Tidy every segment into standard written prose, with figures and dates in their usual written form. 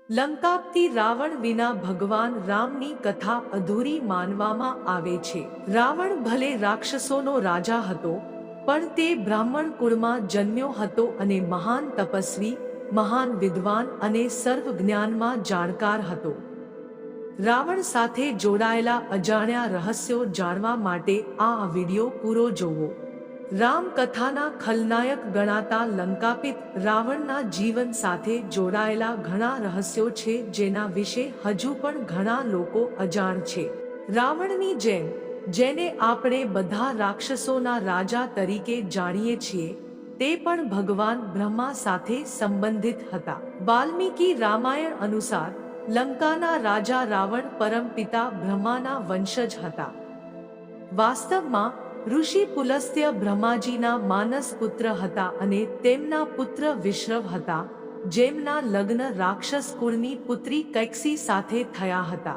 લંકાપતિ રાવણ વિના ભગવાન રામની કથા અધૂરી માનવામાં આવે છે. રાવણ ભલે રાક્ષસોનો રાજા હતો, પણ તે બ્રાહ્મણ કુળમાં જન્મ્યો હતો અને મહાન તપસ્વી, મહાન વિદ્વાન અને સર્વ જ્ઞાનમાં જાણકાર હતો. રાવણ સાથે જોડાયેલા અજાણ્યા રહસ્યો જાણવા માટે આ વિડિયો પૂરો જોવો. રામકથાના ખલનાયક ગણાતા લંકાપિત રાવણના જીવન સાથે જોડાયેલા ઘણા રહસ્યો છે જેના વિશે હજુ પણ ઘણા લોકો અજાણ છે. રાવણની જેમ જેને આપણે બધા રાક્ષસોના રાજા તરીકે જાણીએ છીએ, તે પણ ભગવાન બ્રહ્મા સાથે સંબંધિત હતા. વાલ્મીકી રામાયણ અનુસાર લંકાના રાજા રાવણ પરમપિતા બ્રહ્માના વંશજ હતા. વાસ્તવમાં ઋષિ પુલસ્ત્ય બ્રહ્માજીના માનસ પુત્ર હતા અને તેમના પુત્ર વિશ્રવ હતા, જેમના લગ્ન રાક્ષસ કુળની પુત્રી કૈકસી સાથે થયા હતા,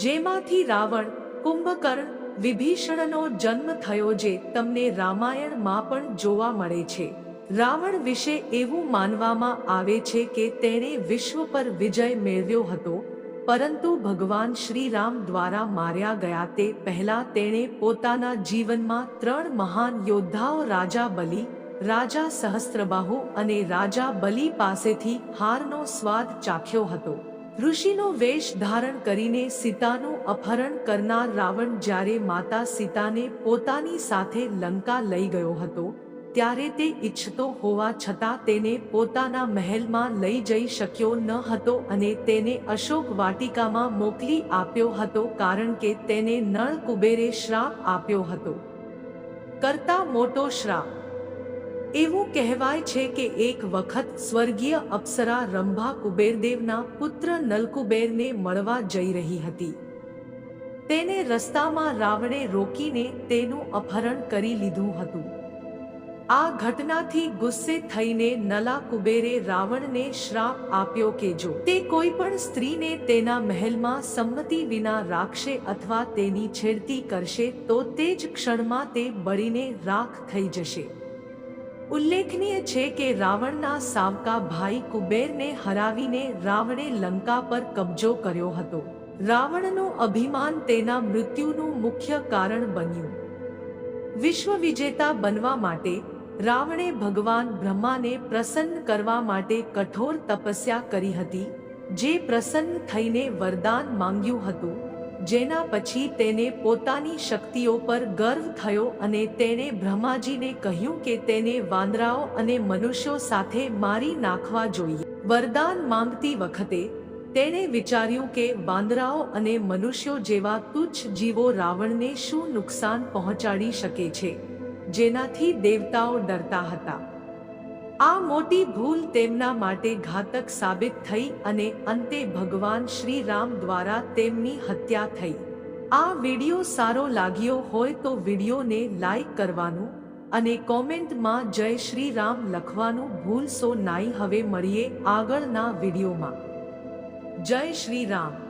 જેમાંથી રાવણ, કુંભકર્ણ, વિભીષણનો જન્મ થયો જે તમને રામાયણમાં પણ જોવા મળે છે. રાવણ વિશે એવું માનવામાં આવે છે કે તેણે વિશ્વ પર વિજય મેળવ્યો હતો, પરંતુ ભગવાન શ્રી રામ દ્વારા માર્યા ગયા તે પહેલા તેણે પોતાના જીવનમાં 3 મહાન યોદ્ધાઓ રાજા બલિ, રાજા સહસ્ત્રબાહુ અને રાજા બલિ પાસેથી હારનો સ્વાદ ચાખ્યો હતો. ઋષિનો વેશ ધારણ કરીને સીતાનું અપહરણ કરનાર રાવણ જ્યારે માતા સીતાને પોતાની સાથે લંકા લઈ ગયો હતો, ત્યારે તે ઈચ્છતો હોવા છતાં તેને પોતાના મહેલમાં લઈ જઈ શક્યો ન હતો અને તેને અશોક વાટિકામાં મોકલી આપ્યો હતો કારણ કે તેને નળ કુબેરે શ્રાપ આપ્યો હતો. કરતા મોટો શ્રાપ. એવું કહેવાય છે કે એક વખત સ્વર્ગીય અપ્સરા રંભા કુબેરદેવના પુત્ર નલકુબેરને મળવા જઈ રહી હતી. તેને રસ્તામાં રાવણે રોકીને તેનું અપહરણ કરી લીધું હતું. આ ઘટનાથી ગુસ્સે થઈને નલા કુબેરે રાવણને શ્રાપ આપ્યો કે જો તે કોઈ પણ સ્ત્રીને તેના મહેલમાં સંમતિ વિના રાખશે અથવા તેની છેડતી કરશે તો તે જ ક્ષણમાં તે બળીને રાખ થઈ જશે. ઉલ્લેખનીય છે કે રાવણના સાવકા ભાઈ કુબેરને હરાવીને રાવણે લંકા પર કબજો કર્યો હતો. રાવણનું અભિમાન તેના મૃત્યુનું મુખ્ય કારણ બન્યું. વિશ્વ વિજેતા બનવા માટે રાવણે ભગવાન બ્રહ્માને પ્રસન્ન કરવા માટે કઠોર તપસ્યા કરી હતી, જે પ્રસન્ન થઈને વરદાન માંગ્યું હતું, જેના પછી તેને પોતાની શક્તિઓ પર ગર્વ થયો અને તેણે બ્રહ્માજીને કહ્યું કે તેને વાંદરાઓ અને મનુષ્યો સાથે મારી નાખવા જોઈએ. વરદાન માંગતી વખતે તેણે વિચાર્યું કે વાંદરાઓ અને મનુષ્યો જેવા તુચ્છ જીવો રાવણને શું નુકસાન પહોંચાડી શકે છે, જેનાથી દેવતાઓ ડરતા હતા. આ મોટી ભૂલ તેમના માટે ઘાતક સાબિત થઈ અને અંતે ભગવાન શ્રી રામ દ્વારા તેમની હત્યા થઈ. આ વિડિયો સારો લાગ્યો હોય તો વિડિયોને લાઈક કરવાનું અને કોમેન્ટમાં જય શ્રી રામ લખવાનું ભૂલશો નહીં. હવે મળીએ આગળના વિડિયોમાં. જય શ્રી રામ.